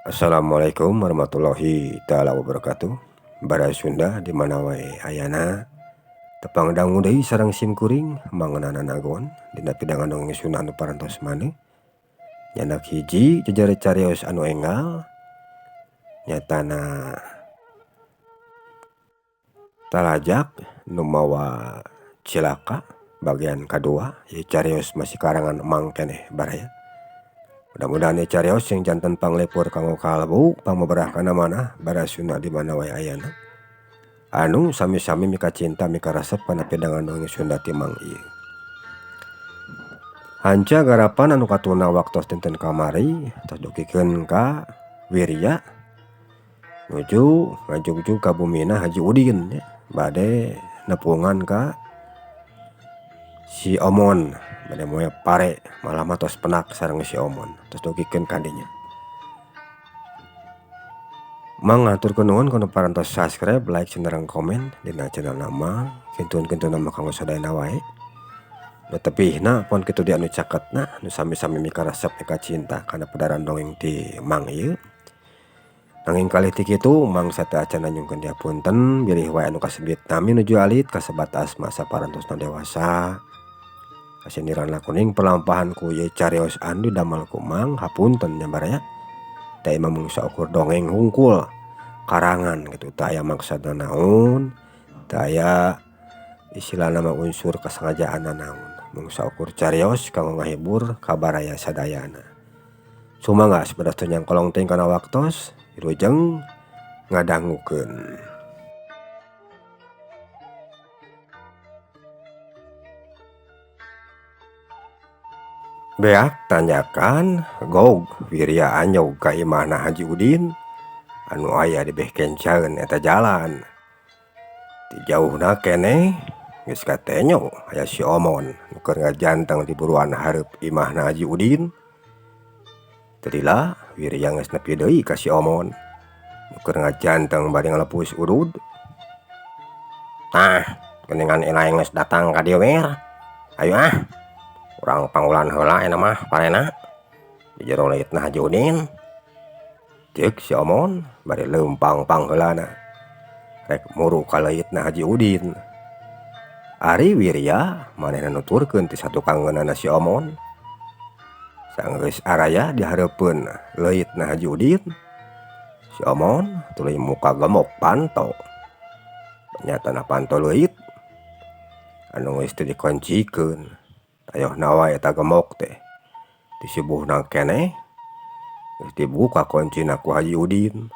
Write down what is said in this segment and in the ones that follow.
Assalamualaikum warahmatullahi taala wabarakatuh. Bara Sunda di mana wae ayana tepang dangu deui sareng simkuring mangeunana nagon dina pidangan dongeng Sunda anu parantos maneh. Nyanak hiji jejer carios anu enggal nyatana talajak nu mawa cilaka bagian kadua ieu carios masih karangan emang keneh baraya. Mudah-mudahan carios yang jantan panglepur kanggo kalbu pamaberah kana manah bara Sunda di mana wae ayana. Anu sami-sami mika cinta mika resep kana pedangan dongeng Sunda timang ieu. Hanca garapan anu katuna waktos dinten kamari tos dukikeun ka Wirya nuju ngajugju ka bumina Haji Udin ya, bade nepungan ka si Omon bade moe pare malah tos penak sareng si Omon tos dukikeun ka dinya. Mangaturkeun nuhun kana parantos subscribe, like, cenderang komen dina channel nama kintuan-kintuan nama kanggo sadayana wae. Nu tepihna pon kitu di anu caketna nu sami-sami mika resep mika cinta kana pedaran dongeng ti mang ieu. Nanging kalih ti kitu mang sateu acan nyungkeun dihapunten bilih wae anu kasebut nami nuju alit kasebatas masa parantosna dewasa. Kasindiran lakuning perlampahan ku ieu carios anu didamel ku mang hapunten nya baraya. Da imam mungsa ukur dongeng hungkul karangan gitu, teu aya maksudna naon, teu aya istilahna mah unsur kasengajaanna naon. Mungsa ukur carios kanggo ngahibur kabaraya sadayana. Sumaga sapertos teu nyangkolong teuing kana waktos, wilujeng ngadangukeun. Beak tanjakan gog Wirya anyog ka imahna Haji Udin anu aya di beh kencaeun eta jalan. Ti jauhna keneh geus katenyo aya si Omon nu keur ngajanteng di buruan hareup imahna Haji Udin. Teu Wirya geus nepi deui ka si Omon nu keur ngajanteng bari ngalepus urud. Tah, geuningan ilaeng geus datang ka dieu wer. Ayo urang pangulan heula eta mah parena di jero leutna Haji Udin. Ceuk si Omon bari leumpang pangheulana rek muru ka leutna Haji Udin. Ari Wirya manehna nuturkeun ti satukanggeunana si Omon. Sanggeus araya di hareupeun leutna Haji Udin, si Omon tuluy muka gemuk panto. Nyatana panto leut anu geus teu dikuncikeun. Ayohna wae eta gemuk teh disibuhna keneh geus dibuka kuncina ku Haji Udin.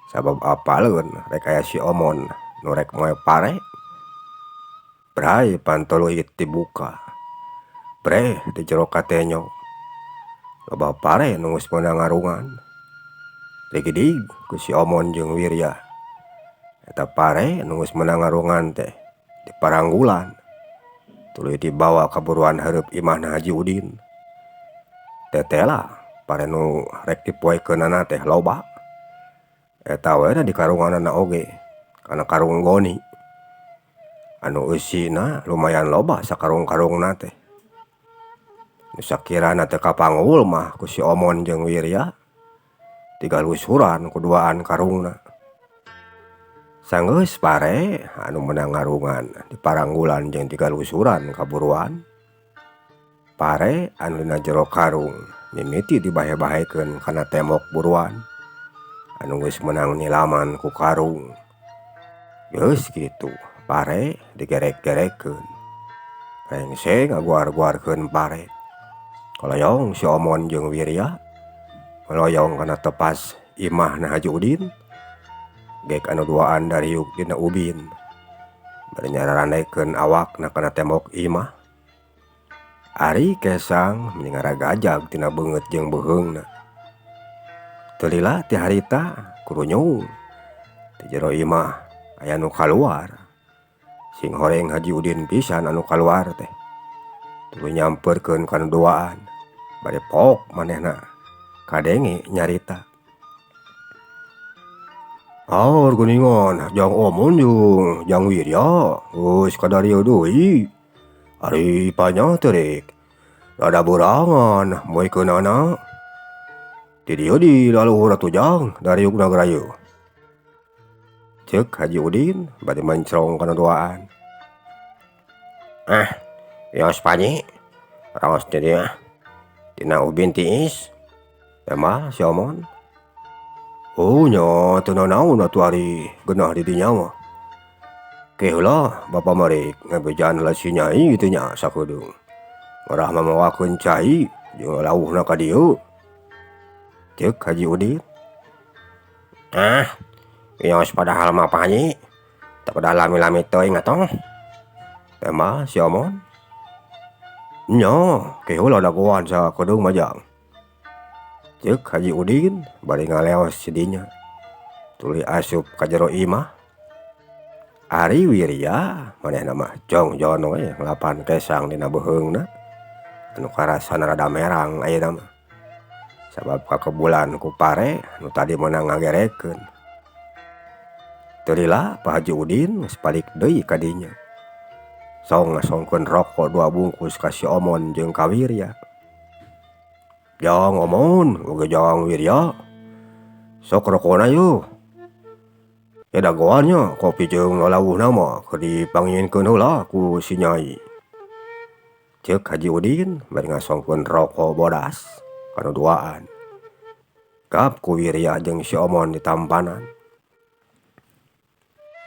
Sabab apaleun rek aya si Omon nu rek moe pare. Bray panto leut dibuka. Breh di jero katenyo loba pare nu geus meunang ngarungan. Digidig ku si Omon jeung Wirya. Eta pare nu geus meunang ngarungan teh diparanggulan tuluy dibawa ka buruan hareup imahna Haji Udin. Tetela pare nu rek dipoekeunana teh loba. Eta we di karunganana oge kana karung goni anu eusina lumayan loba sakarung-karungna teh. Nu sakirana teu kapanggul mah ku si Omon jeung Wirya digalusuran kuduaan karungna. Sanggeus pare anu meunang ngarungan diparanggulan jeung digalusuran ka buruan. Pare anu dina jero karung mimiti dibahe-bahekeun kana tembok buruan anu geus meunang nilaman ku karung. Geus kitu pare digerek-gerekkeun. Rengseng ngaguar-guarkeun pare. Kaloyong si Omon jeung Wirya meloyong kana tepas imahna Haji Udin. Gek anu duaan dariuk dina ubin bari nyararandekeun awakna kana tembok imah. Ari kesang meningara gajag tina beungeut jeung beuheungna. Teu lila ti harita kurunyung ti jero imah aya nu kaluar. Sing horeng Haji Udin pisan anu kaluar teh. Tuluy nyampeurkeun kana duaan bari pok manehna kadenge nyarita. Aur geuningan jang Omon jang Wirya geus kadarieu deui. Ari ipanya teh rek rada beurangan moekeunana. Di dieu di laluhur tujang dari yukna gerayu. Ceuk Haji Udin bade mencrong kana duaan. Yos Paji, raos di dieu tina ubin tiis. Temal si Omon. Oh nya teu nanaon atuh ari geunah di dinya mah. Ke heula bapa meureuk ngabejaan heula si Nyai kitu nya sakedeung. Ngarah mamawakeun cai jeung lawuhna ka dieu. Ceuk Haji Udin. Yos padahal mah Paji, teu kudu lami-lami teuing atoh. Temal si Omon. Nya, ke heula dagoan sakedeung majang. Ceuk Haji Udin bari ngaleos si dinya. Tuluy asup ka jero imah. Ari Wirya manehna mah jongjon we nglapan kesang dina beuheungna. Anu karasana rada merang ayeuna mah. Sabab kakebulan ku pare nu tadi meunang ngagerekeun. Teu lila Pak Haji Udin geus balik deui ka dinya. Song ngasongkeun rokok 2 bungkus ka si Omon jeung ka Wirya. Jang Omon, oge jang Wirya. Sok rokona yeuh. Ya dagoan nya kopi jeung lawuhna mah keur dipanginkeun heula ku si Nyai. Ceuk Haji Udin bari ngasongkeun rokok bodas kana duaan. Gap ku Wirya jeung si Omon di tampanan.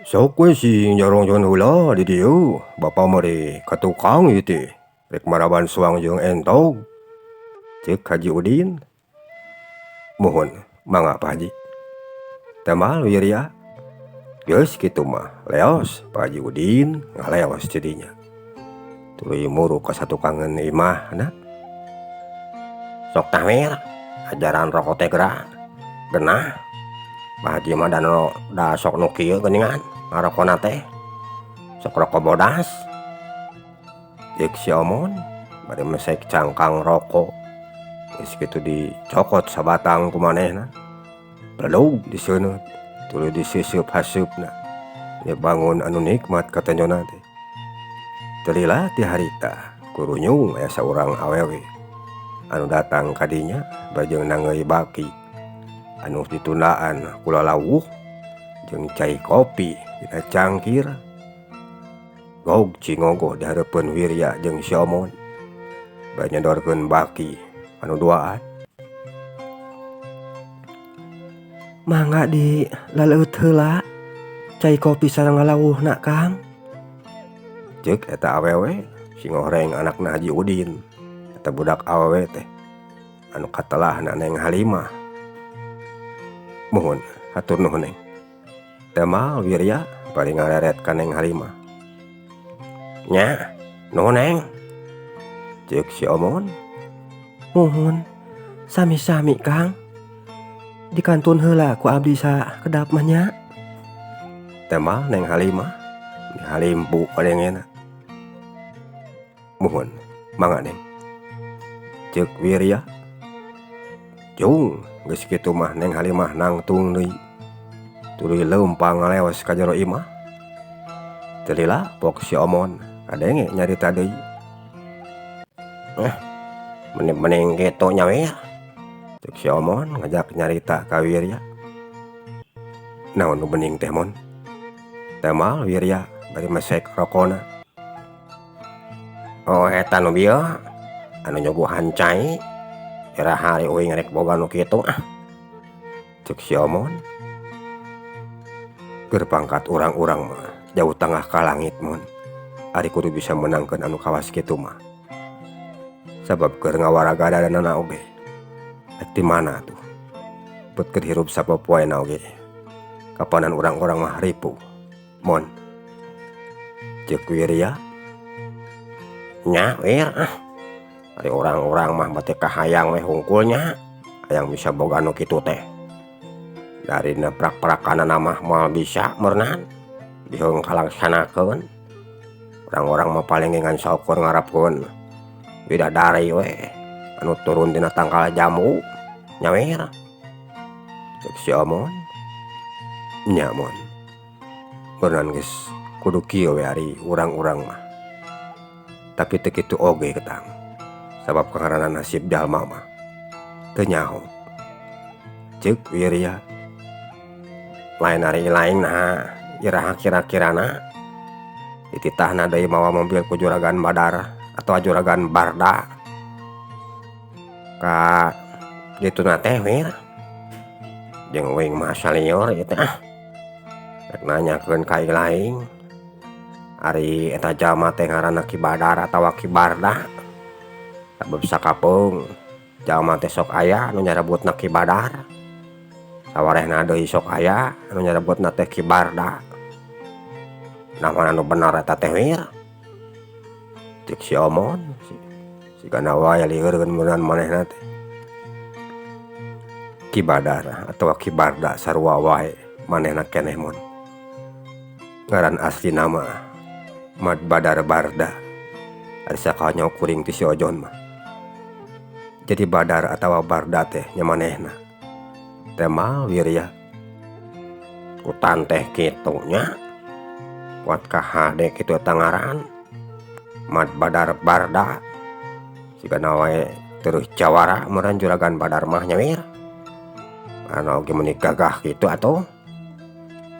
Sok we sing jarongjon heula di dieu, bapa meureuk ka tukang ieu teh. Rek maraban suang jeung entog. Ceuk Haji Udin. Muhun, mangga Pak Haji. Temal Wirya. Geus kitu mah, leos Pak Haji Udin ngaleos ti dinya. Tuluy muru ka satukangeun imahna. Sok tah Wir, ajaran rokok teh genah. Pak Haji mah da sok nu kieu geuningan ngarokona teh. Sok rokok bodas. Ceuk si Omon bari mesek cangkang rokok. Geus kitu dicokot sabatang ku manehna. Bledog diseuneut, tuluy diseup haseupna. Nya bangun anu nikmat katanyona teh. Teu lila ti harita kurunyung aya saurang awewe anu datang ka dinya bajeng nangeui baki anu ditundaan ku lalawuh jeung cai kopi dina cangkir. Gog cingogo di hareupeun Wirya jeung si Omon. Bari nyodorkeun baki anu duaan. Mangga di laleut heula cai kopi sareng lalawuhna Kang. Ceuk eta awewe si ngoreng anakna Haji Udin. Eta budak awewe teh anu katelahna Neng Halimah. Muhun, hatur nuhun Neng. Temal Wirya bari ngareret ka Neng Halimah. Nya, nuhun Neng. Ceuk si Omon. Muhun, sami-sami Kang. Dikantun heula ku abdi sakedap mah nya. Temal Neng Halimah. Ni halimpu kadengena. Muhun, mangga Neng. Ceuk Wirya. Jung, geus kitu mah Neng Halimah nangtung deui. Tuluy leumpang ngaleos ka jero imah. Teu lila pok si Omon kadenge nyarita deui. Mending kitu nya Wir. Ceuk si Omon ngajak nyarita ka Wirya. Naon nu bening teh Mon? Temal Wirya bari mesek rokona. Oh eta nu bieu anu nyoguhan cai. Era hari uing rek boga nu kitu Ceuk si Omon. Keur pangkat urang-urang mah jauh tengah ka langit Mon. Ari kudu bisa menangkeun anu kawas kitu mah. Sabab keur ngawaragadana oge. Rek di mana tuh? Put keur hirup sapopoena oge. Kapanan urang-urang mah ripuh Mon. Ceuk Wirya. Nya Wir. Ari orang-orang mah bate kahayang we hungkulnya. Hayang bisa boga anu kitu teh. Dari naprak-prakanana mah moal bisa meurnan. Biheung kalaksanakeun. Orang-orang mah paling ngan saukur ngarepkeun bidadari we anu turun dina tangkal jamu. Nya Wir. Ceuk si Omon. Nya Mon. Meurnan geus kudu kieu we ari urang-urang mah. Tapi teu kitu oge ketang. Sabab kaharana nasib jalma mah teu nyaho. Cek Wirya. Lain hari lain iraha kira-kirana dititahna deui mawa mobil ku Juragan Badar atau Juragan Barda ka dituna teh wir jeung uing mah salior ieu teh rek nanyakeun ka lain ari eta jalma teh ngaranna Ki Badar atawa Ki Barda. Sabab sakapeung jalma teh sok aya anu nyarebutna Ki Badar, sawarehna deui sok aya anu nyarebutna teh Ki Barda. Namun anu bener eta teh wir cek si Omon sigana wae lieureun meunaan manehna teh Ki Badar atawa Ki Barda sarua wae manehna keneh mon. Ngaran asli nama Mad Badar Barda. Ari sakanya kuring ti si Ojon mah. Jadi Badar atawa Barda teh nya manehna. Tema Wirya. Kutan teh kitu nya. Kuat ka hade kitu eta ngaran. Mad Badar Barda. Sigana wae terus jawara meureun Juragan Badar mah nya wir. Anu oge meuni gagah kitu atuh.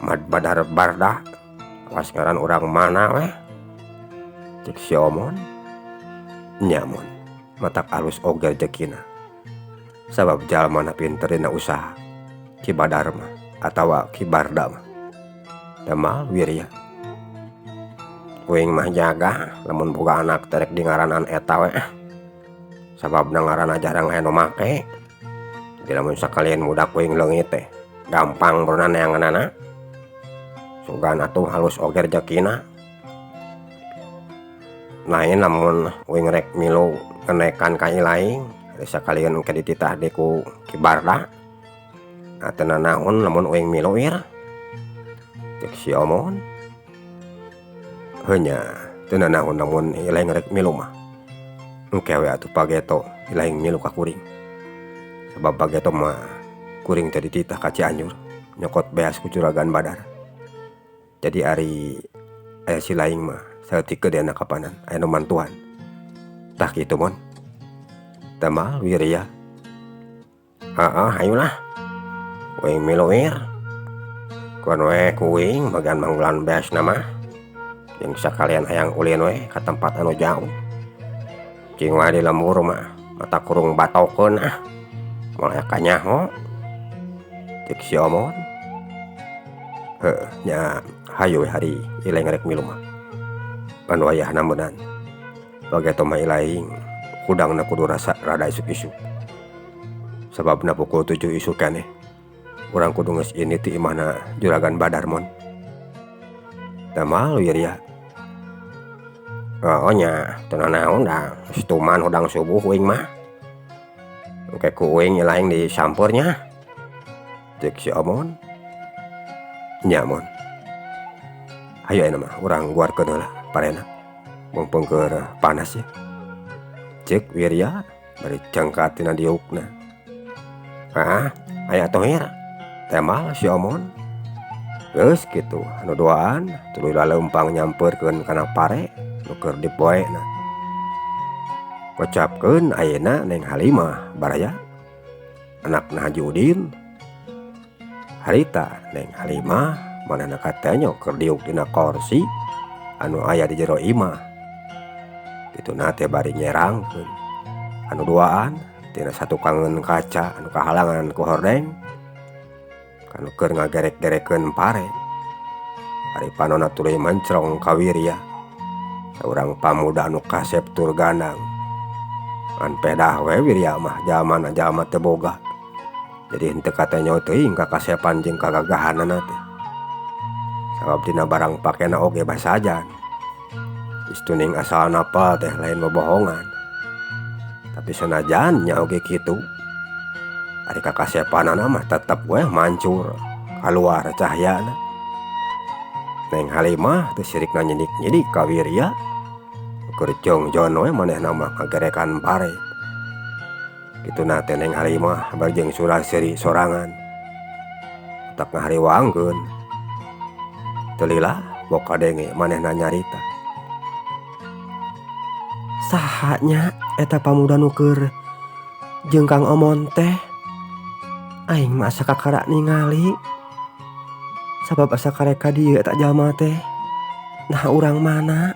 Mad Badar Barda. Awas ngaran urang mana weh. Cek si Omon. Nya mon. Matak alus oge rezekina. Sabab jalmana pinter dina usaha. Ki Badar mah atawa Ki Barda mah. Temal Wirya. Kuing mah jaga lamun boga anak terek di ngaranan eta weh. Sabab ngaranna jarang aya nu make. Jadi lamun sakalian budak kuing leungit teh gampang berenang neanganana. Sugan atuh halus oge rezekina. Lain lamun uing rek milu kenekan ka ilaing sakalian engke dititah deui ku Ki Barda. Teu naon lamun uing milu wir. Cek si Omon. Heunya teu naon lamun ilaing rek milu mah. Engke we atuh pageto ilaing milu ka kuring. Sabab pageto mah kuring teh dititah ka Cianjur nyokot beas ku Juragan Badar. Jadi ari aya si laing mah saeutik gede na kapanan aya nu mantuan. Tah kitu mon. Temal Wirya. Hayulah. Uing milu wir. Kuan we kuing bagan manggulan beasna mah. Jeung sakalian hayang ulin we ka tempat anu jauh. Cing wae di lembur mah mata kurung batokeun moal aya kanyaho. Cek si Omon. Nya hayu hari ilaing rek milu mah. Anu ayahna meunaan. Bageto mah ilaing kudangna kudu rasa rada isuk-isuk. Sababna pukul 7 isuk keneh. Urang kudu geus ini ti imahna Juragan Badar mon. Temal Wirya. Nya teu naon da geus tuman hodang subuh uing mah. Engke ku uing ilaing disampeurnya. Cek si Omon. Nya mon. Hayu ayeuna mah urang guarkeun heula parena. Mumpung keur panas ya. Cek Wirya bari cangkat tina diukna. Aya atuh wir. Temal si Omon. Geus kitu anu doaan tuluy laleumpang nyampeurkeun kana pare nu keur dipoena. Kocapkeun ayeuna Neng Halimah baraya anakna Haji Udin. Harita Neng Halimah manehna katanya keur diuk dina kursi anu aya di jero imah. Kituna teh bari nyerangkeun. Anu duaan tina satu kangen kaca anu kahalangan ku hordeng kanu keur ngagerek-gerekeun pare. Ari panonna tuluy mencrong ka Wirya. Saurang pamuda anu kasep tur gandang. An pedah we Wirya mah jalmana jalma teu boga. Jadi henteu katanya teuing ka kasepan jeung kagagahanna teh. Sabab dina barang pakena oge basajan. Istuning asalna apa teh lain bobohongan. Tapi sanajan nya oge kitu. Ari kakasepanana mah tetep we mancur kaluar cahyana. Neng Halimah teu sirikna nyidik-nyidik ka Wirya. Keur jongjon we manehna mah ngagerekan pare. Kituna teh Neng Halimah bari jeung Suraseuri sorangan. Tak ngahariwangkeun. Teu lila boka denge manehna nyarita. Sahanya eta pamuda nu keur jeung Kang Omon teh. Aing mah asa kakara ningali. Sabab asa kareka dieu tak jalma teh. Nah urang mana?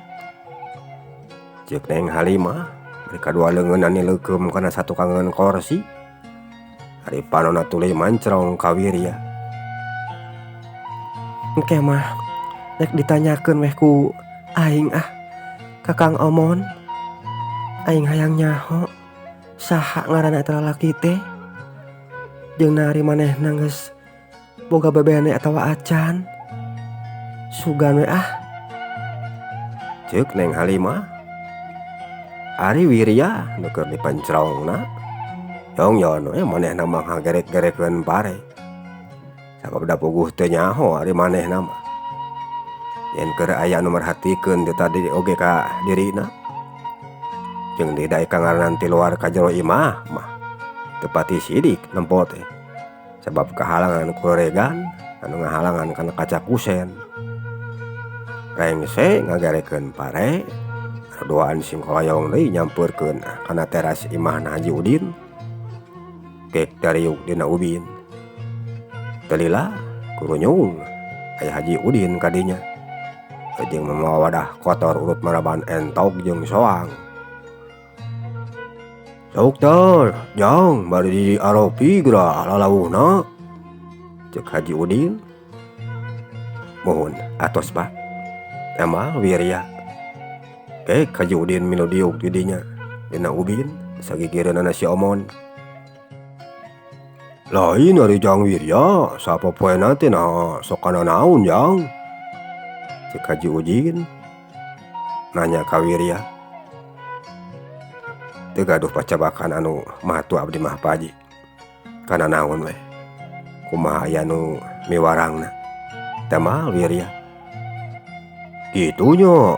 Ceuk Neng Halimah. Mereka dua leungeun leukeum kana satu kangen korsi. Ari panonna tuluy mancrong ka Wirya. Engke mah rek ditanyakeun weh ku aing Kakang Omon. Aing hayang nyaho saha ngaranna eta lalaki teh. Jeung nari manehna geus boga babene atawa acan. Sugan we Ceuk Neng Halimah. Ari Wirya nu keur dipancrongna. Yongyon we manehna mah ngagerek-gerekeun pare. Sabab da puguh teu nyaho ari manehna mah. Yen keur aya nu merhatikeun teu tadi oge ka dirina. Jeung di daek kangaran ti luar ka jero imah mah teu pati sidik nempo teh. Sabab kahalangan ku regan anu ngahalangan kana kaca kusen. Rengse ngagerekeun pare. Doaan singkolayong deui nyampeurkeun kana teras imahna Haji Udin. Kek dariuk dina ubin. Teu lila kurunyung aya Haji Udin kadinya. Jeung mamawa wadah kotor urut maraban entok jeung soang. Sok tar, jang bari di aropi geura lalawuhna. Ceuk Haji Udin. Muhun atos Pak. Emal Wirya. Kek Haji Udin milu diuk di dinya dina ubin sagigireunana si Omon. Lain ari Jang Wirya, sapopoena teh nah sok kana naon Jang? Ceuk Haji Udin nanya ka Wirya. Teu gaduh pacabakan anu matu abdi mah Pak Haji. Kana naon we? Kumaha aya nu miwarangna? Tama Wirya. Kitu nya.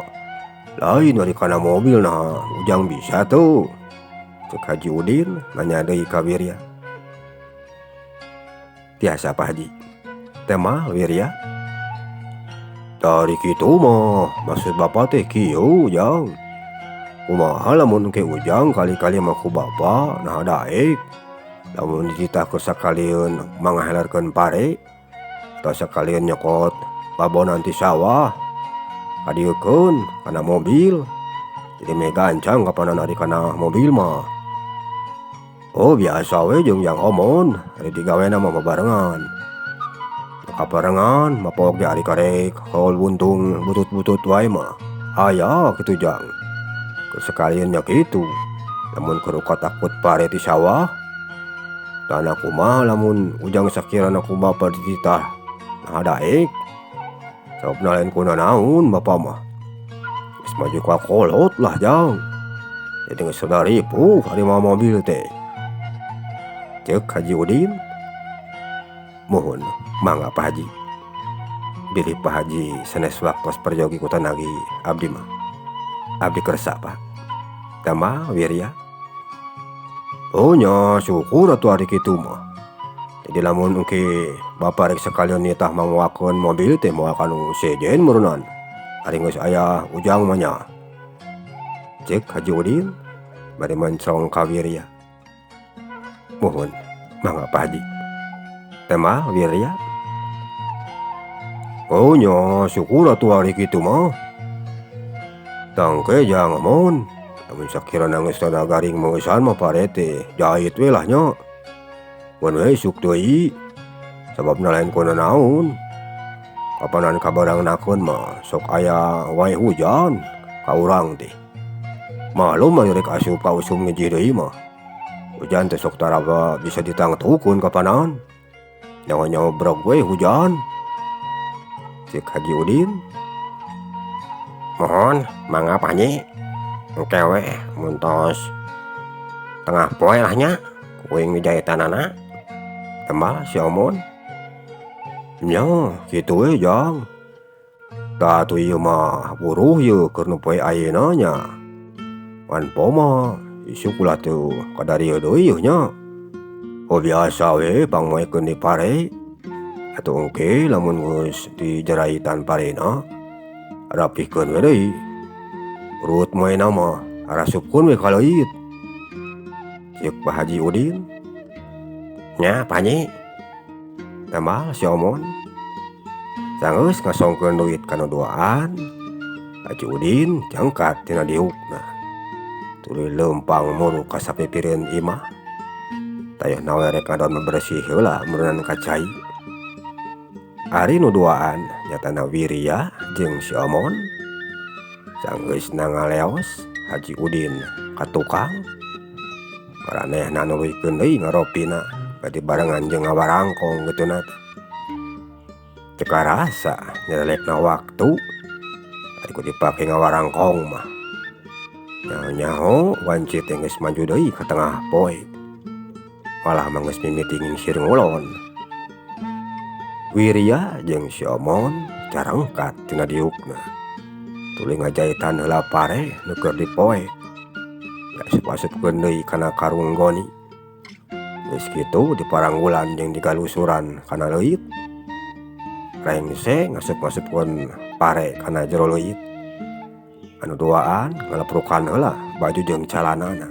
Lain dari kana mobil nah ujang bisa tuh. Ceuk Haji Udin nanya deui ka Wirya. Tiasa Pak Haji. Tema Wirya. Dari kitu mah maksud bapak teh kieu Jang. Kumaha lamun ke ujang kali-kali mah ku bapa nah daek. Lamun dititahkeun sakalieun mangahelerkeun pare atau sakalieun nyokot babonan ti sawah. Kadiekeun kana mobil. Jadi me gancang kapanan ari kana mobil mah. Oh biasa we jeung Jang Omon. Ari digawena mah babarengan. Kaparengan mapok di ari karek haul buntung butut-butut wae mah. Aya kitu Jang. Sekalian nya kitu. Lamun keur katakut pare ti sawah. Tana kumaha lamun ujang sakirana ku bapa dititah. Nah daek. Sabab lain kuna naon bapa mah. Geus maju ka kolot lah Jang. Jadi geus sadaripuh ari mah mobil teh. Ceuk Haji Udin. Muhun mangga Pak Haji. Bilih Pak Haji sanes waktos perjogi ku tanagi abdi mah. Abdi kersa Pak. Tama Wirya. Oh nya syukur atuh ari kitu mah. Jadi lamun engke bapa rek sakalian nitah manguakeun mobil teh moal kanu sejen meureunnan. Ari geus aya ujang mah nya. Ceuk Haji Udin bari mencrong ka Wirya. Muhun mangga Pak Haji. Tema Wirya. Oh nya syukur atuh ari kitu mah. Tangke Jang Omon. Lamun sakirana geus tanda garing meusan mah pare teh jahit we lah nya. Mun we isuk deui. Sababna lain kuna naon. Kapanan kabarangnakeun mah sok aya wae hujan ka urang teh. Malum aya rek asup ka usum ngejih deui mah. Hujan teh sok taraga bisa ditangtukeun kapanan. Nyawa-nyawa brog we hujan. Ceuk Haji Udin. Mohon mangga Pak Haji. Engke we muntos tengah poe lah nya kuing mijahitanana. Tembal si Omon. Nya kitu we Jang. Da atuh ieu mah buruh ieu keur nu poe ayeuna nya. Wan poe mah isuk ulah teu kadarieu deui nya. Oh biasa we pangmoekeun di pare. Atuh engke lamun geus dijaraitan parena rapihkeun we deui. Urut moena mah arasupkeun we ka leuit. Ceuk Pak Haji Udin. Nya Pak Haji, Temal si Omon sanggeus ngasongkeun duit kana duaan, Haji Udin jangkat tina diukna. Tuluy leumpang muru ka sapipireun imah. Tayahna we rek ngadon bersih heula meureunana ka cai. Ari nu duaan nyatana Wirya jeung si Omon sanggeusna ngaleos Haji Udin ka tukang. Maranehna nuluykeun deui ngaropina bade barengan jeung ngawarangkong geutuna teh. Teu karasa nyelekna waktu ari ku dipake ngawarangkong mah. Nyaho-nyaho wancit teh geus maju deui ka tengah poe. Malah mah geus mimiting sir ngulon. Wirya jeung si Omon carengkat tina diukna. Tuluy ngajahitan heula pare nu keur dipoe. Asup-asupkeun deui kana karung goni. Geus kitu diparanggulan jeung digalusuran kana leuit. Rengse ngasup-ngasupkeun pare kana jero leuit. Anu duaan ngaleprukan heula baju jeung calanana.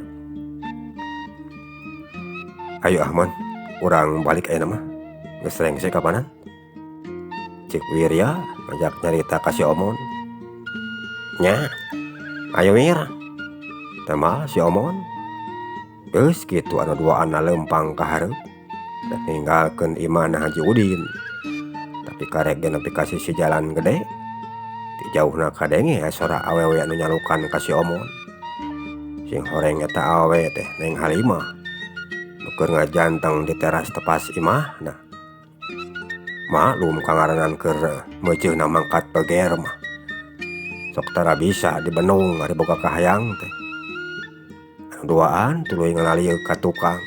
Ayo Ahmad, urang balik ayeuna mah. Geus rengse kapanan? Cik Wirya ngajak nyarita ka si Omon. Nya, ayo Wir. Temal si Omon. Geus kitu anu duaanna leumpang ka hareup. Da ninggalkeun imahna Haji Udin. Tapi karek ge nepi ka sisi jalan gede. Ti jauhna kadenge sora awewe anu nyalukan ka si Omon. Sing horeng eta awewe teh Neng Halimah. Nu keur ngajanteng di teras tepas imahna. Maklum kangaranan keur meujeuna mangkat beger mah. Sok tara bisa dibenung ari boga kahayang teh. Anu duaan tuluy ngalalieu ka tukang.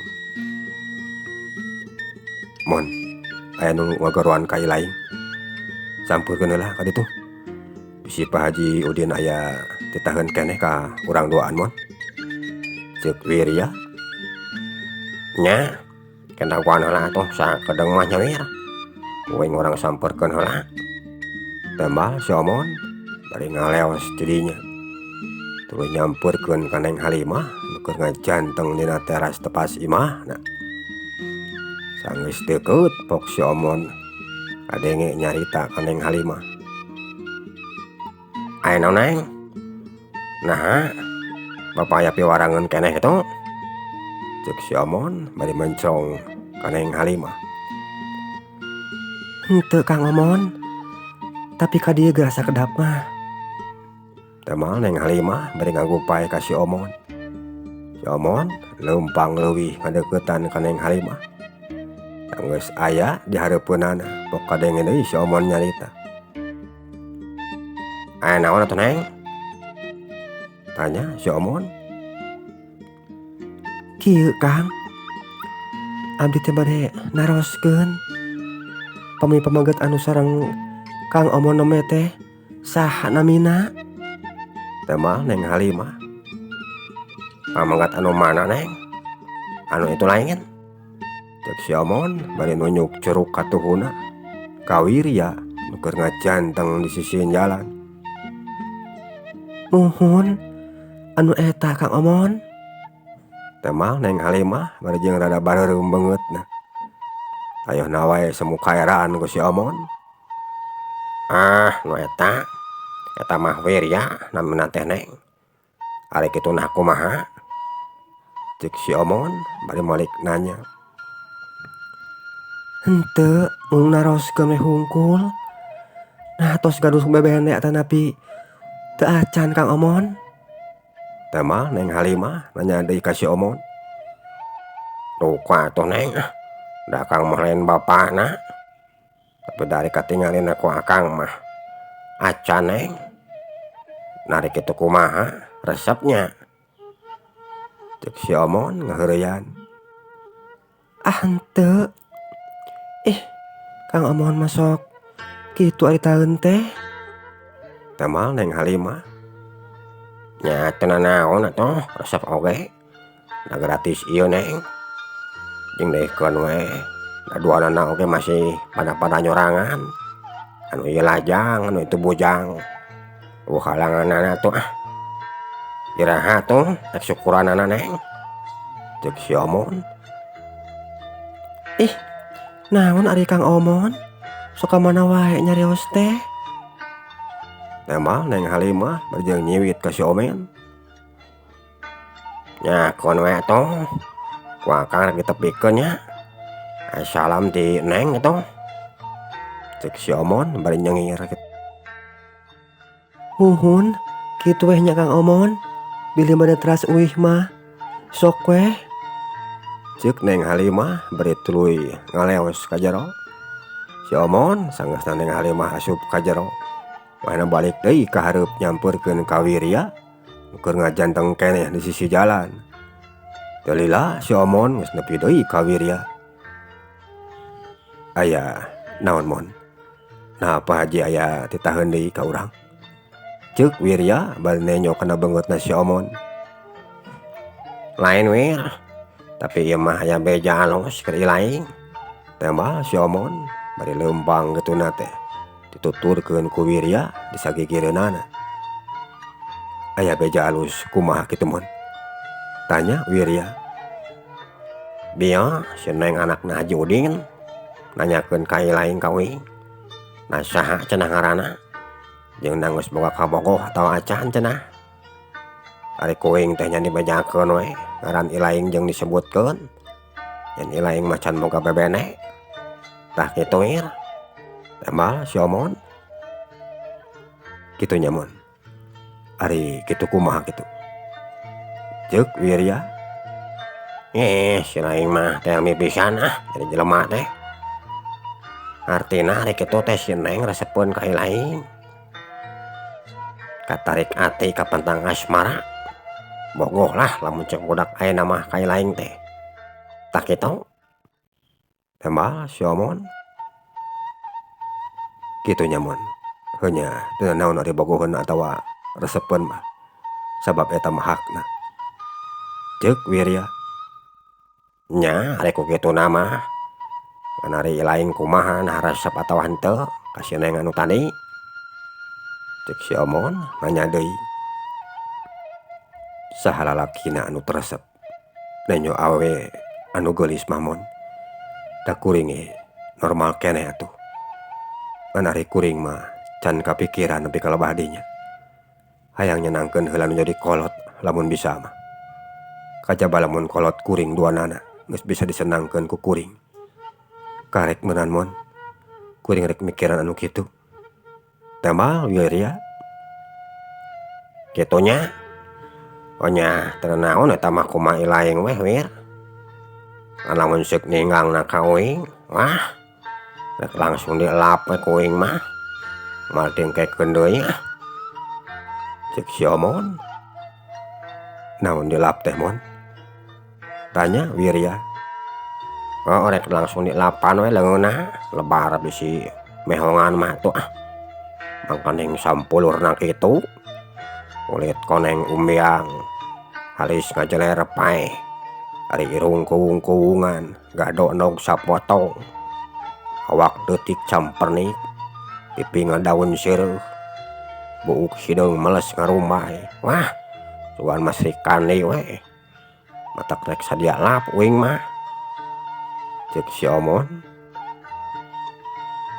Mon, aya nu ngagoruan ka ilaing. Sampurkeun heula ka ditu. Bisi Pak Haji Udin aya titaheun keneh ka urang duaan mon. Ceuk Wirya. Nya, kendakuan heula atuh sakedeung mah nya Wir. Uing urang samperkeun heula. Temal si Omon bari ngaleos ti dinya. Tuluy nyampeurkeun ka Neng Halimah nu keur ngajanteng dina teras tepas imahna. Sanggeus deukeut pok si Omon kadenge nyarita ka Neng Halimah. Aya naon Neng? Naha? Bapa aya piwarangeun keneh kitu? Ceuk si Omon bari mencong ka Neng Halimah. Henteu Kang Omon, tapi ka dieu geus sakedap mah. Temal Neng Halimah bari ngagupay ka si Omon. Si Omon leumpang leuwih ngadeuketan ka Neng Halimah. Sanggeus aya di hareupeunana pok kadenge deui si Omon nyarita. Aya naon atuh Neng? Tanya si Omon. Kieu Kang, abdi teh bade naroskeun pami pamaget anu sareng Kang Omon nome teh saha namina? Temal Neng Halimah. Pamaget anu mana Neng? Anu itu lain? Cek si Omon bari nunjuk curug katuhuna ka Wirya nu keur ngajanteng di sisieun jalan. Nuhun, anu eta Kang Omon. Temal Neng Halimah bari jeung rada bareureum beungeutna. Ayeuna wae semukaeraan ku si Omon. Ah, nu eta mah Wirya namina teh Neng. Ari kitu nah kumaha? Cek si Omon bari malik nanya. Henteu, mung naroskeun we hungkul. Nah tos gaduh bebende atanapi teu acan Kang Omon. Temal Neng Halimah nanya deui ka si Omon. Tuh atuh Neng, da Akang mah lain bapana. Tapi dari katingalin aku Akang mah acan Neng. Nari kitu kumaha resepnya? Cek si Omon ngaheureyan. Ah henteu. Kang Omon masok kitu ari taeun teh. Temal Neng Halimah. Nya teu naon atuh resep oge. Da gratis ieu Neng. Jeung deukeun we daduanana oge masih pada nyorangan. Anu ieu lajang, anu itu bujang. Halanganana tuh iraha tuh rek syukuranana Neng. Cek si Omon. Naon ari Kang Omon? Sok ka mana wae nyarios teh? Temal Neng Halimah berjeng nyiwit ka si Omen. Nya kon we toh. Ku akang rek ditepikeun nya. Salam ti Neng etoh. Cek si Omon bari nyengir kitu. Nuhun, kitu weh nya Kang Omon. Bilih bade teras uih mah. Sok weh. Cek Neng Halimah bari tuluy ngaleos ka jero. Si Omon sanggeusna Neng Halimah asup ka jero. Mana balik deui ka hareup nyampeurkeun ka Wirya. Keur ngajanteng keneh di sisi jalan. Teu lila si Omon geus nepi deui ka Wirya. Aya naon mon? Nah apa haji aya titaheun deui ka urang? Ceuk Wirya bari nenyok kana beungeutna si Omon. Lain Wir, tapi ieu mah aya beja alus keur ilaing. Tembal si Omon bari leumpang getuna teh dituturkeun ku Wirya di sagigireunana. Aya beja alus kumaha kitu mon? Tanya Wirya. Bieu si Neng anakna Haji Udin nanyakeun ka ilaing ka uing. Nah saha cenah ngaranna? Jeung nanggeus boga kabogoh atau acan cenah. Ari kuing teh nya dibejakeun we ngaran ilaing jeung disebutkeun. Yen ilaing macan boga bebene. Tah kitu Wir. Tembal si Omon. Kitu nya mon. Ari kitu kumaha kitu? Ceuk Wirya. Si laing mah teh mipisan jadi jelema teh. Artina ari kitu teh si Neng resepeun ka ilaing. Katarik ati ka pentang asmara. Bogoh lah lamun cek budak ayeuna mah ka ilaing teh. Tak kitu. Tembal si Omon. Kitu nya mon. Heunya teu naon ari bogoheun atawa resepeun mah. Sabab eta mah hakna. Ceuk Wirya. Nya ari ku kituna mah. Ngan ari ilaing kumaha nah resep atawa henteu ka si Neng anu tadi. Cek si Omon nanya deui. Saha lalakina anu tresep? Nenyo awe anu geulis mah mon. Da kuring normal keneh atuh. Ngan ari kuring mah can kapikiran nepi ka lebah dinya. Hayang nyenangkeun heula nu jadi kolot lamun bisa mah. Kajaba lamun kolot kuring duanana geus bisa disenangkeun ku kuring. Karek meunan mon. Kuring rek mikiran anu kitu. Tembal Wirya. Kitu nya. Oh nya teu naon eta mah kumaha ilaing weh Wir. Lamun seuk ninggangna ka uing, wah rek langsung dielap we ku uing mah. Moal dengkekeun deui Cek si Omon. Naon dilap teh mon? Tanya Wirya. Oh rek langsung dilapan we leungeunna. Lebar bisi mehongan mah tuh mangkaneng sampulurna kitu. Kulit koneng umbiang. Halis ngajeler pae. Ari irung kuung-kuungan. Gado nog sapotong. Awak leutik campernik. Pipi ngadaun sireuh. Buuk hideung meles ngarumbay. Wah cuan masri kandi we. Matak rek sadia lap uing mah. Cek si Omon.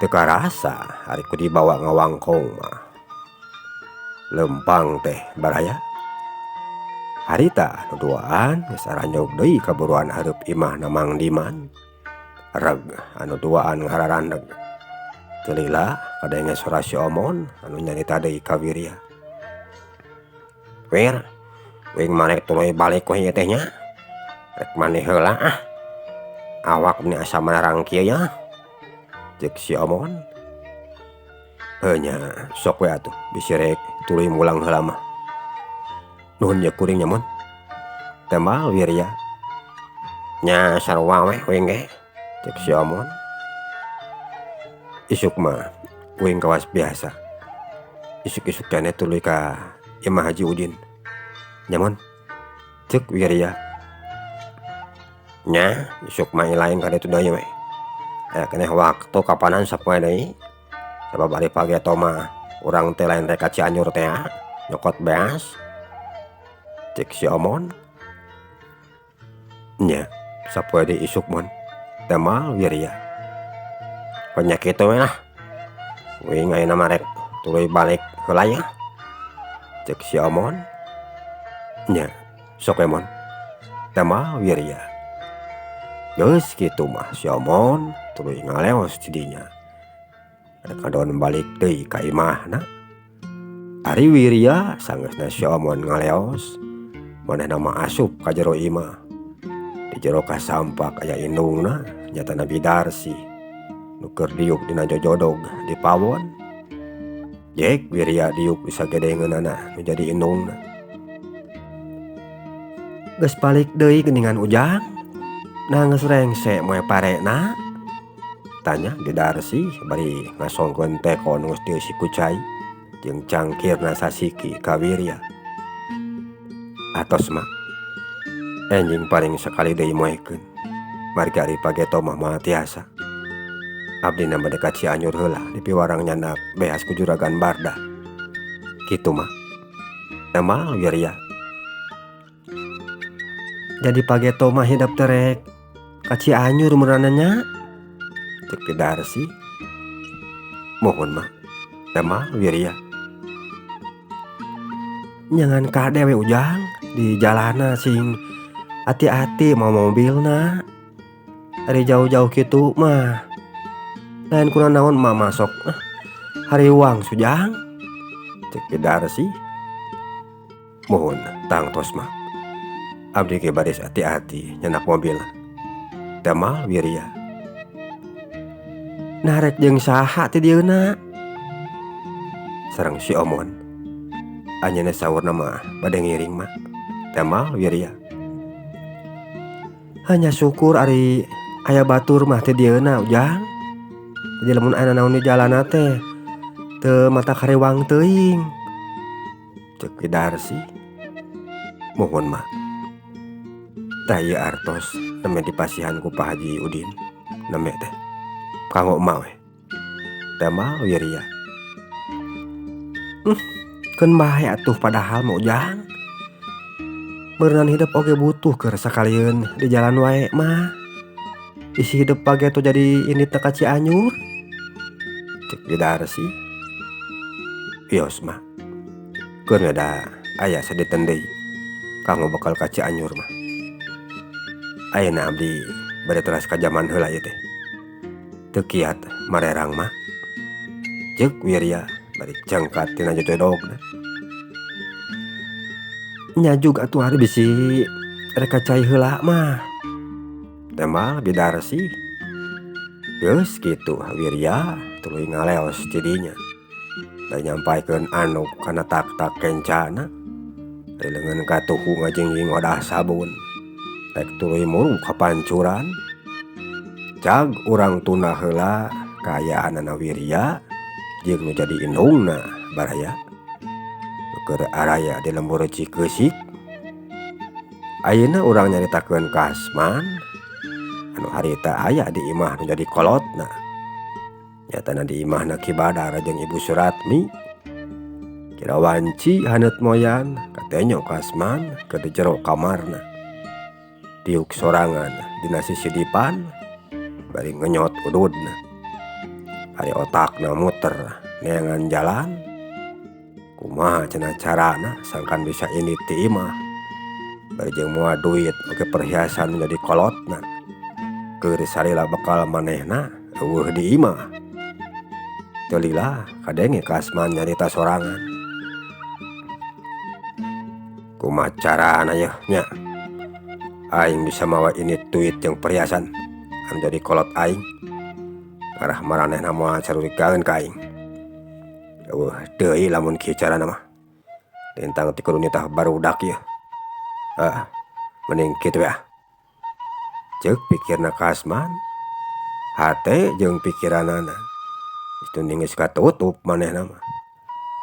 Teu karasa ari ku dibawa ngawangkong mah. Lempang teh baraya. Harita nu duaan geus aranyog deui kaburuan hareup imahna Mang Diman. Reg anu duaan ngararandeg. Teu lila kadenge sora si Omon anu nyarita deui ka Wirya. Wir, uing mah rek tuluy balik we ieu teh nya. Rek maneh heula Awak meni asa manarang kieu ya. Cek si Omon. Heunya sok we atuh bisi rek tuluy mulang heula mah. Nuhun ya kuring nya mon. Tembal Wirya. Nya sarua we uing ge. Cek si Omon. Isuk mah uing kawas biasa. Isuk-isuk keneh tuluy ka Imah Haji Udin. Nya mon. Cek Wirya. Nya isuk mah ilaing ka ditu deui we. Aya keneh waktu kapanan sapoe deui. Sabab ari pagi eta mah urang teh lain rek ka Cianjur teh nyokot beas. Cek si Omon. Nya sapoe deui isuk mon. Tembal Wirya. penyakit itu lah. Wing ayeuna mah rek tuluy balik heula ya. Cek si Omon. Nya, sok emon. Tama Wirya. Geus kitu mah si Omon tuluy ngaleos cidinya. Kadon balik deui ka imahna. Ari Wirya sangeusna si Omon ngaleos, manehna mah asup ka jero imah. Di jero kasampak aya indungna nyatana Bidarsi. Nu keur diuk dina jojodog di pawon. Jek Wirya diuk bisa gedengeunana nu jadi indungna. Geus balik deui geuningan Ujang. Nah geus rengse moe parena? Tanya Bidarsi bari ngasongkeun teko nu geus dieusi ku cai jeung cangkirna sasiki ka Wirya. Atos mah enjing paling sakali deui moekeun. Margi ari pageto mah moal tiasa. Abdi na bade ka Cianjur heula di piwarang nyandak beas ku Juragan Barda. Kitu mah. Nama Wirya. Jadi pageto mah hidup terek ka Cianjur merananya. Cek Bidarsi. Mohon mah. Nama Wirya. Jangan kade we Ujang di jalana sing hati-hati mau mobilna. Hari jauh-jauh kitu mah lain kuna naon mah masuk hari uang Sujang. Cek Bidarsi. Mohon tangtos mah. Abdi ge baris hati-hati nyenak mobil. Tema Wirya. Narek jeung saha ti dieuna? Sareng si Omon. Anjeunna saurna mah bade ngiring mah. Tema Wirya. Hanya syukur ari aya batur mah ti dieuna Ujang. Jadi lamun aya naon di jalana teh teu mata karewang teuing. Cek Bidarsi. Mohon mah. Tah ieu artos neme dipasihan ku Pak Haji Udin. Neme teh kanggo emak we. Tema Wirya. Keun bae atuh padahal mah Ujang. Beureunan hidup oge butuh keur sakalieun di jalan wae mah. Isi hidup pageto jadi ini teh ka Cianjur. Cek Bidarsi. Wios mah. Keun da aya sadeten deui kanggo bakal ka Cianjur mah. Ayeuna abdi bade teras ka jaman heula ieu teh. Teu kiat marerang mah. Cek Wirya bari cengkat tina jojodogna. Nya juga atuh ari bisi rek cai heula mah. Tema Bidarsi. Geus kitu Wirya tuluy ngaleos cidinya. Da nyampaikeun anu kana tak-tak kencana. Ari leungeun katuhu ngajengjing wadah sabun. Rek tuluy muru ka pancuran. Cag urang tuna heula kaayaanana Wirya jeung nu jadi indungna baraya. Nu keur araya di lembur Cikeusik. Ayeuna urang nyaritakeun ka Asman anu harita aya di imah nu jadi kolotna. Nyatana di imahna Ki Badar jeung Ibu Suratmi. Kira wanci haneut moyan katenyo ka Asman keur di jero kamarna. Tiuk sorangan dina sisi dipan bari ngenyot ududna. Ari otakna muter neangan jalan. Kumaha cenah carana sangkan bisa ini ti imah. Bari jeung moal duit oge perhiasan jadi kolotna. Keur salila bakal manehna eueuh di imah. Teu lila kadenge ka Asman nyarita sorangan. Kumaha carana yeuh nya? Aing bisa mawa ini duit jeung perhiasan anu jadi kolot aing. Arah maranehna moal carurikaeun ka aing. Eueuh deui lamun kieu carana mah. Lintang ti kudu nitah barudak ieu. Mending kitu ya. Ceuk pikirna ka Asman. Hate jeung pikiranana geus teuing geus katutup manehna mah.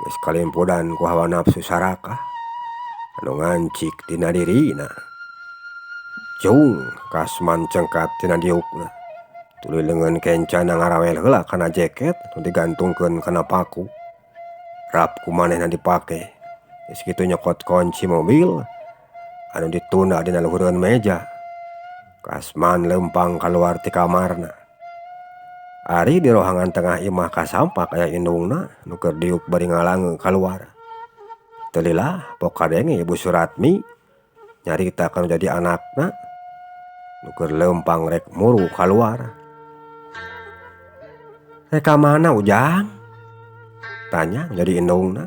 Geus kalimpudan ku hawa nafsu sarakah anu ngancik dina dirina. Cung ka Asman cengkat tina diukna. Tuluy leungeun kencana ngarawel heula kana jaket nu digantungkeun kana paku. Rap ku manehna dipake. Geus kitu nyokot kunci mobil anu ditunda dina luhureun meja. Ka Asman lempang kaluar ti kamarna. Ari di rohangan tengah imah kasampak aya indungna nu keur diuk bari ngalange kaluar. Teu lila pok kadenge Ibu Suratmi nyarita kanu jadi anakna nu keur leumpang rek muru kaluar. "Rek ka mana Ujang?" tanya jadi indungna.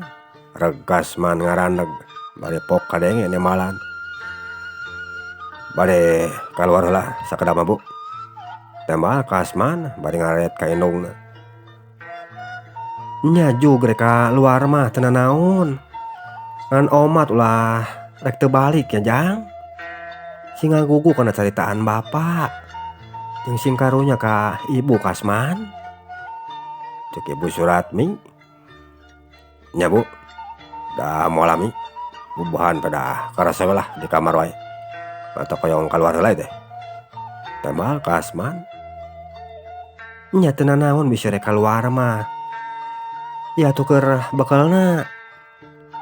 Regas man ngarandeg bari pok kadenge nemalan. "Bade kaluar heula sakedap mah Bu," tembal Kasman bari ngaret ka indungna. "Nya jug rek ka luar mah teu nanaon. Ngan omat ulah rek teu balik ya Jang. Sing ngagugu kana caritaan Bapak jeung sing karunya ka Ibu Kasman," cek Ibu Suratmi. "Nya Bu, da moal lami bubuhan pada karasa lah di kamar wae. Mata koyong kaluar heula teh," tembal Kasman. "Nya teu nanaon bisi rek kaluar mah. Ya tuker bekelna,"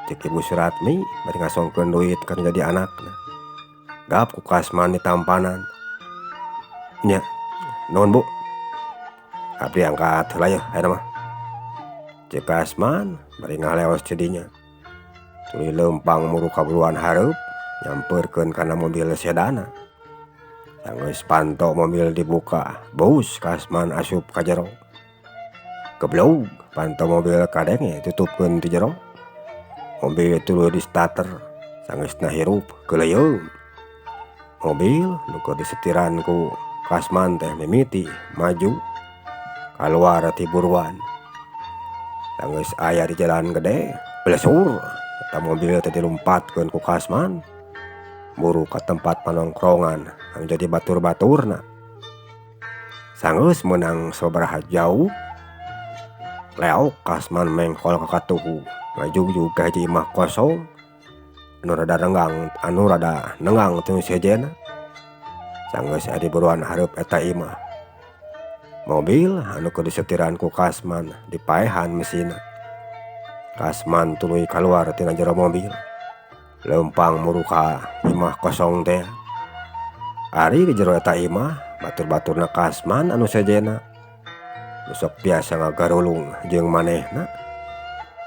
cek Ibu Suratmi bari ngasongkeun duit kanu jadi anakna. Gap ku Kasman ditampanan. "Nya, nuhun Bu. Abdi angkat heula yeuh ayeuna mah," cek Kasman bari ngaleos cedinya. Tuluy leumpang muru kaburuan hareup nyampeurkeun kana mobil sedana. Sanggeus panto mobil dibuka, bous Kasman asup ka jero. Geblog panto mobil kadenge tutupkeun ti jero. Mobil tuluy di starter, sanggeusna hirup keleuyeum. Mobil nu keur disetiran ku Kasman teh mimiti maju kaluar ti buruan. Sanggeus aya di jalan gede, blesur eta mobil teh dilumpatkeun ku Kasman buru ka tempat panongkrongan anu jadi batur-baturna. Sanggeus meunang sabaraha jauh, leok Kasman mengkol ka katuhu ngajug-jug ka hiji imah kosong anu rada nenggang teu sejena. Sanggeus aya di buruan hareup eta imah. Mobil anu keur disetiran ku Kasman dipaehan mesinna. Kasman tuluy kaluar tina jero mobil, leumpang muru ka imah kosong teh. Ari di jero eta imah batur-baturna Kasman anu sejena nu sok biasa ngagarulung jeung manehna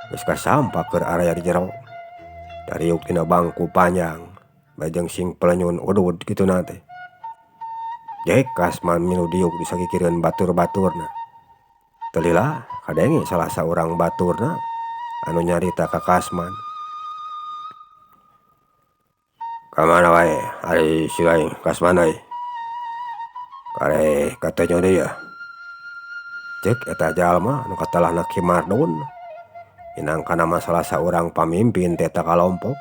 geus kasampak keur area di jero. Dariuk tina bangku panjang bajeng sing pelenyun udud kituna teh. Jek Kasman milu diuk disagikeun batur-baturna. Teu lila kadenge salah saurang baturna anu nyarita ka Kasman. "Kamana wae ari si laing Kasman euy? Kare katanya deui ya," cek eta jalma anu katalahna Ki Mardun minangkana masalah saurang pamimpin ti eta kalompok.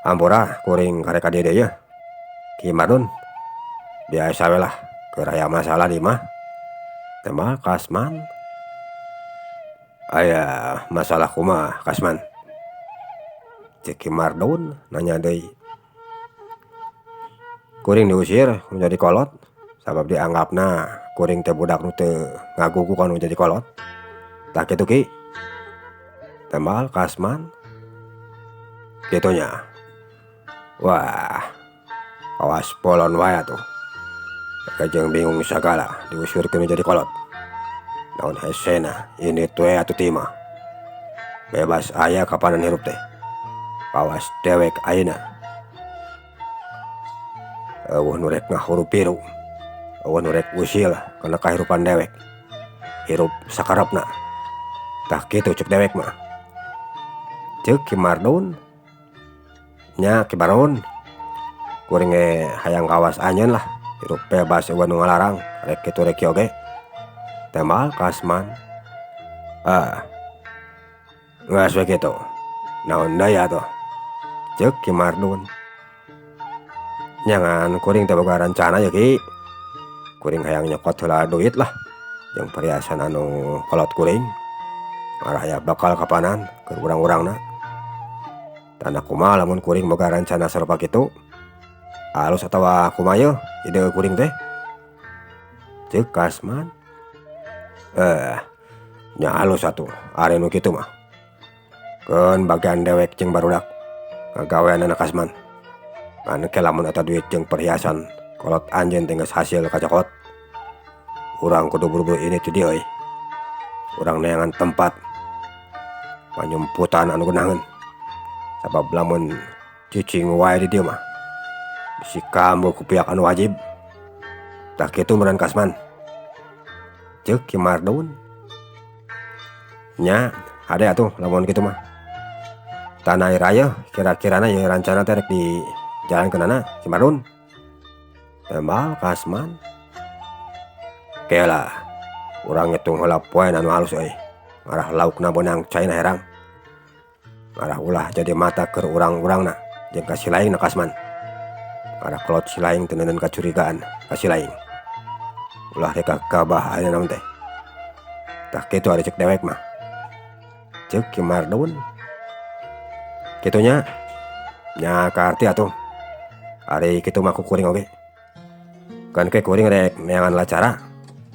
"Hampura kuring kare ka dieu deui ya Ki Mardun. Biasa we lah keur aya masalah di mah," tembal Kasman. "Aya masalah kumaha Kasman?" cek Ki Mardun nanya deui. "Kuring diusir nu jadi kolot sabab dianggapna kuring teh budak nu teu ngagugu kanu jadi kolot. Tah kitu Ki," tembal Kasman. "Kitu nya. Wah, awas polon wae atuh. Kajeng bingung sagala diusurkeun jadi kolot. Naon hesena ini we atuh timah. Bebas aya kapanan hirup teh. Awas dewek ayeuna. Eueuh nu rek ngahurupiru, eueuh nu rek usil kana kahirupan dewek. Hirup sakarepna. Tah kitu cuk dewek mah," ceuk Ki Mardun. "Nya Ki Mardun, kuring ge hayang kawas anjeun lah, hirup bebas eueuh nu ngalarang, rek kitu rek oge," tembal Kasman. Geus we kitu. Naon deui atuh?" ceuk Ki Mardun. "Nyangan kuring teh boga rencana ya Ki. Kuring hayang nyokot heula duit lah jeung perhiasan anu kolot kuring. Marah aya bakal kapanan keur urang-urangna. Tanda kumaha lamun kuring boga rencana sarupa kitu? Alus atawa kumaha yeuh ide kuring teh?" ceuk Kasman. Nya alus atuh ari nu kitu mah. Keun bagian dewek jeung barudak ngagaweanna Kasman. Ngan ke lamun eta duit jeung perhiasan kolot anjeun teh geus hasil kacokot. urang kudu buru-buru ini tuh dia urang neangan tempat panyumputan anu genangan sabab lamun cicing wae di dieu mah bisi kambuh ku pihak anu wajib. Tah kitu meureun Kasman ceuk Ki Mardun. Nya hade atuh lamun kitu mah tanah raya kira-kirana ya rancana teh rek di jalan kenana Ki Mardun. Tembal Kasman kelah urang ngitung heula poen anu halus ngarah laukna beunang caina herang ngarah ulah jadi mata keur urang-urangna jeung ka silaingna Kasman. Ngarah kolot silaing teu neuneun kacurigaan ka silaing ulah rek kabahaya naon teh. Tah kitu ari cek dewek mah ceuk Ki Mardun. Kitunya nya kaarti atuh ari kitu mah ku kuring oge kan ke kuring rek neangan lacara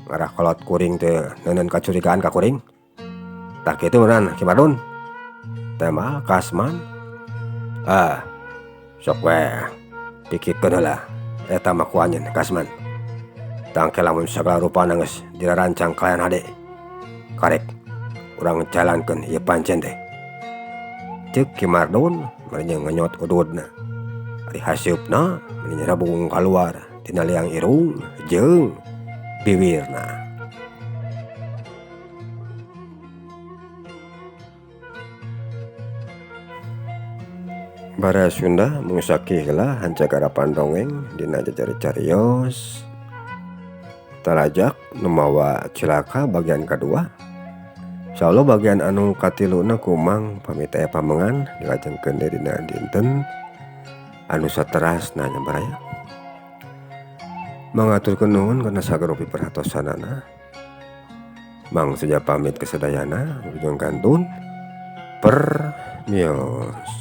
ngarah kolot kuring teu neuneun kacurigaan ka kuring. Tah kitu meureun Ki Mardun. Tembal Kasman sok we pikirkeun heula eta mah ku anjeun Kasman. Tangke lamun sagala rupana geus dirarancang kalian hade karek urang jalankeun ieu pancen teh ceuk Ki Mardun meureun nganyot ududna. Ari haseupna meureun rabung kaluar tina liang irung jeung bibirna. Bara Sunda mengisaki heula hancagarapan dongeng dina Jejer-Cariyos Talajak nu mawa cilaka bagian kedua. Insyaallah bagian anu katiluna kumang pamit aya pamengan dilajengkeun deui dina dinten anu saterasna nya baraya. Mangaturkeun nuhun kana sagala piperhatosanana. Mang saja pamit kesadayana ujung kantun permios.